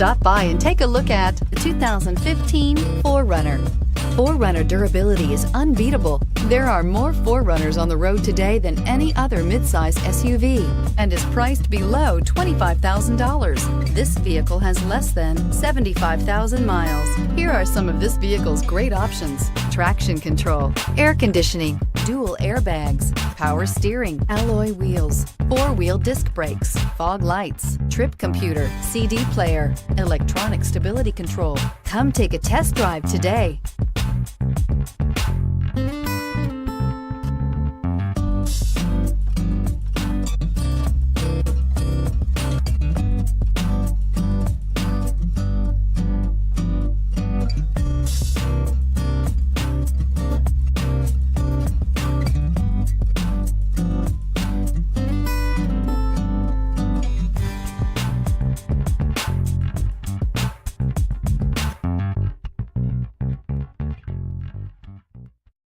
Stop by and take a look at the 2015 4Runner. 4Runner durability is unbeatable. There are more 4Runners on the road today than any other midsize SUV and is priced below $25,000. This vehicle has less than 75,000 miles. Here are some of this vehicle's great options: traction control, air conditioning, dual airbags, power steering, alloy wheels, four-wheel disc brakes, fog lights, trip computer, CD player, electronic stability control. Come take a test drive today.